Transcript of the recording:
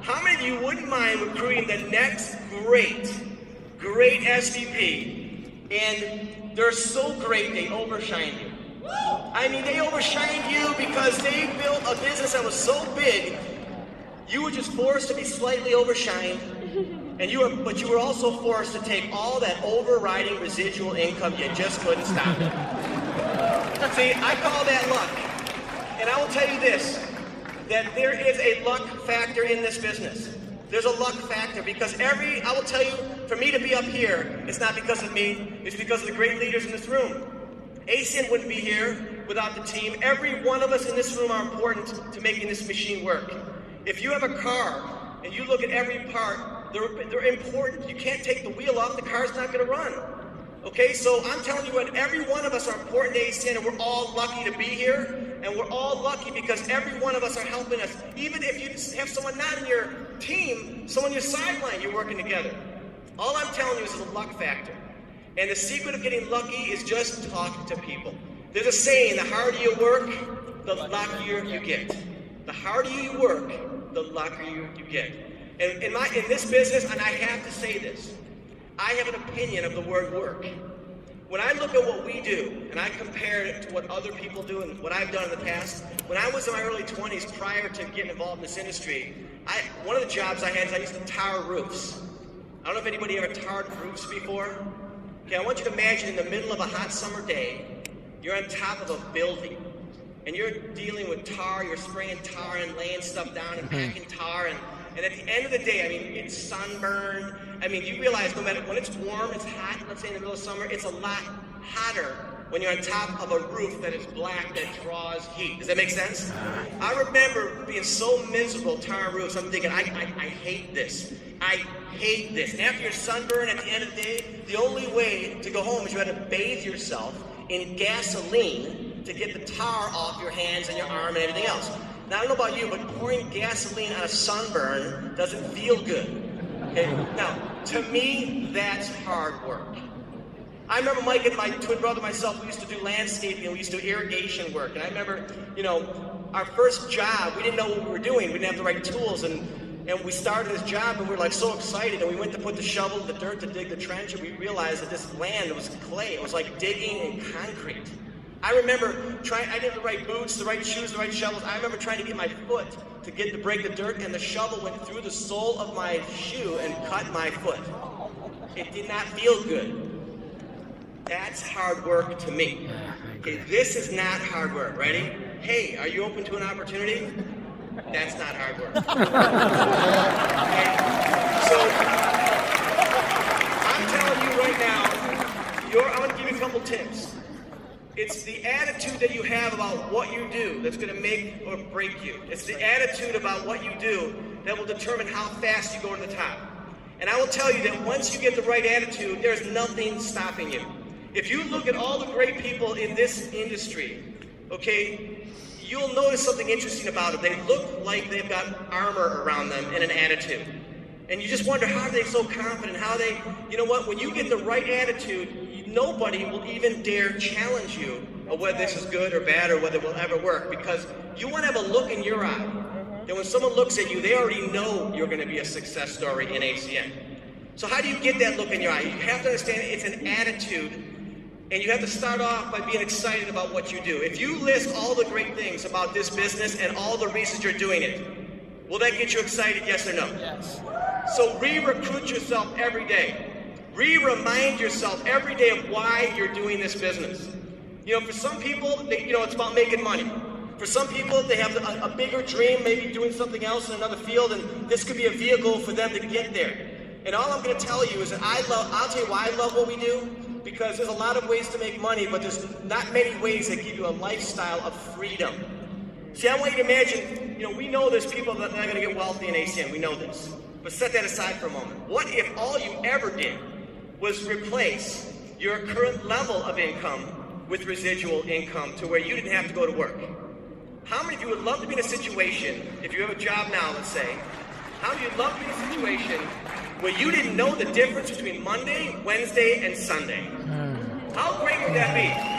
How many of you wouldn't mind recruiting the next great SVP, and they're so great they overshine you? I mean, they overshined you because they built a business that was so big, you were just forced to be slightly overshined, but you were also forced to take all that overriding residual income you just couldn't stop. See, I call that luck. And I will tell you this, that there is a luck factor in this business. There's a luck factor because I will tell you, for me to be up here, it's not because of me, it's because of the great leaders in this room. ACN wouldn't be here without the team. Every one of us in this room are important to making this machine work. If you have a car and you look at every part, they're important. You can't take the wheel off, the car's not going to run. Okay, so I'm telling you what, every one of us are important to ACN, and we're all lucky to be here, and we're all lucky because every one of us are helping us. Even if you have someone not in your team, someone on your sideline, you're working together. All I'm telling you is a luck factor. And the secret of getting lucky is just talk to people. There's a saying, the harder you work, the luckier you get. The harder you work, the luckier you get. And in this business, and I have to say this, I have an opinion of the word work. When I look at what we do, and I compare it to what other people do and what I've done in the past, when I was in my early 20s, prior to getting involved in this industry, one of the jobs I had is I used to tar roofs. I don't know if anybody ever tarred roofs before. Okay, I want you to imagine in the middle of a hot summer day, you're on top of a building, and you're dealing with tar, you're spraying tar and laying stuff down and packing tar, and at the end of the day, I mean, it's sunburned. I mean, you realize no matter when it's warm, it's hot, let's say in the middle of summer, it's a lot hotter when you're on top of a roof that is black that draws heat. Does that make sense? I remember being so miserable tarring roofs. I'm thinking, I hate this. I hate this. And after you're sunburned at the end of the day, the only way to go home is you had to bathe yourself in gasoline to get the tar off your hands and your arm and everything else. Now, I don't know about you, but pouring gasoline on a sunburn doesn't feel good. Okay? Now, to me, that's hard work. I remember Mike and my twin brother and myself, we used to do landscaping, we used to do irrigation work. And I remember, our first job, we didn't know what we were doing. We didn't have the right tools. And we started this job, and we were like so excited. And we went to put the shovel, the dirt to dig the trench, and we realized that this land was clay. It was like digging in concrete. I remember I didn't have the right boots, the right shoes, the right shovels. I remember trying to get my foot to break the dirt, and the shovel went through the sole of my shoe and cut my foot. It did not feel good. That's hard work to me. Okay, this is not hard work. Ready? Hey, are you open to an opportunity? That's not hard work. Okay? So, I'm telling you right now, I'm going to give you a couple tips. It's the attitude that you have about what you do that's going to make or break you. It's the attitude about what you do that will determine how fast you go to the top. And I will tell you that once you get the right attitude, there's nothing stopping you. If you look at all the great people in this industry, okay, you'll notice something interesting about them. They look like they've got armor around them and an attitude. And you just wonder, how are they so confident? You know what, when you get the right attitude, nobody will even dare challenge you of whether this is good or bad or whether it will ever work, because you want to have a look in your eye that when someone looks at you, they already know you're going to be a success story in ACN. So how do you get that look in your eye? You have to understand it's an attitude, and you have to start off by being excited about what you do. If you list all the great things about this business and all the reasons you're doing it, will that get you excited, yes or no? Yes. So re-recruit yourself every day. Remind yourself every day of why you're doing this business. For some people, it's about making money. For some people, they have a bigger dream, maybe doing something else in another field, and this could be a vehicle for them to get there. And all I'm going to tell you is that I'll tell you why I love what we do, because there's a lot of ways to make money, but there's not many ways that give you a lifestyle of freedom. See, I want you to imagine, we know there's people that are not going to get wealthy in ACN. We know this. But set that aside for a moment. What if all you ever did was replace your current level of income with residual income to where you didn't have to go to work? How many of you would love to be in a situation, if you have a job now, let's say, how many of you would love to be in a situation where you didn't know the difference between Monday, Wednesday, and Sunday? How great would that be?